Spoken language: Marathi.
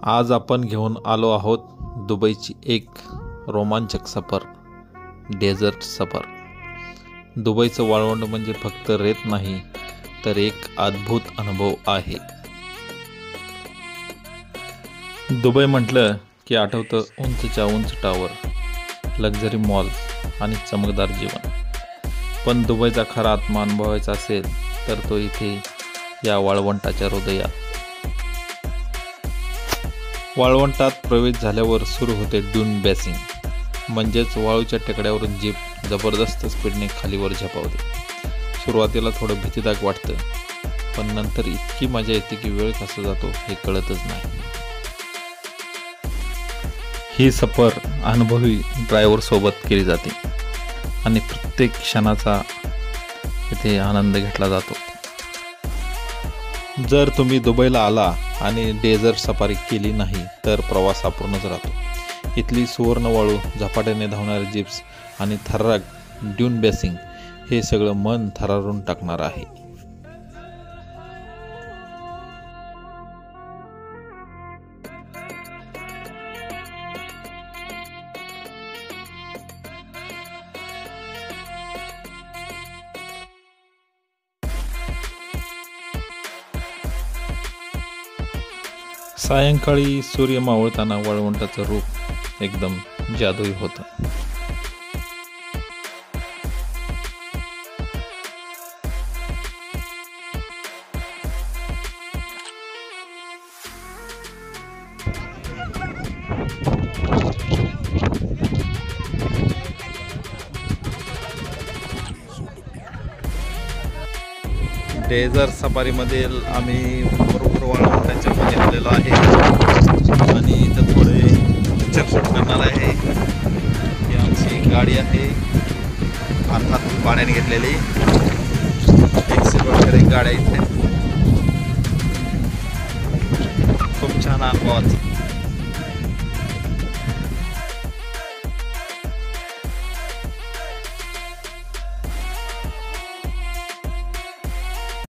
आज आपण घेऊन आलो आहोत दुबईची एक रोमांचक सफर, डेझर्ट सफर। दुबईचं वाळवंट म्हणजे फक्त रेत नाही तर एक अद्भुत अनुभव आहे। दुबई म्हटलं की आठवतं उंचच्या उंच टावर, लक्झरी मॉल आणि चमकदार जीवन। पण दुबईचा खरा आत्मा अनुभवायचा असेल तर तो इथे या वाळवंटाच्या हृदयात। वाळवंटात प्रवेश झाल्यावर सुरू होते ड्यून बेसिंग, म्हणजेच वाळूच्या टेकड्यावरून जीप जबरदस्त स्पीडने खालीवर झेपावते। सुरुवातीला थोडं भीतीदायक वाटतं, पण नंतर इतकी मजा येते की वेळ कसा जातो हे कळतच नाही। ही सफर अनुभवी ड्रायव्हर सोबत केली जाते आणि प्रत्येक क्षणाचा इथे आनंद घेतला जातो। जर तुम्ही दुबईला आला आणि डेझर्ट सफारी केली नाही तर प्रवास अपूर्णच राहतो। इथली सुवर्ण वाळू, झपाट्याने धावणारे जीप्स आणि थर्राक ड्यून बेसिंग हे सगळं मन थरारून टाकणार आहे। सायंकाळी सूर्य मावळताना वाळवंटाचं रूप एकदम जादुई होतं। डेझर्ट सफारीमध्ये आम्ही बरोबर वाळवंटाच्या मध्ये आलेलो आहे आणि इथं थोडे चटपट करणार आहे। ही आमची गाडी आहे, अर्थात भाड्याने घेतलेली। 100 वगैरे गाड्या इथे, खूप छान अनुभव।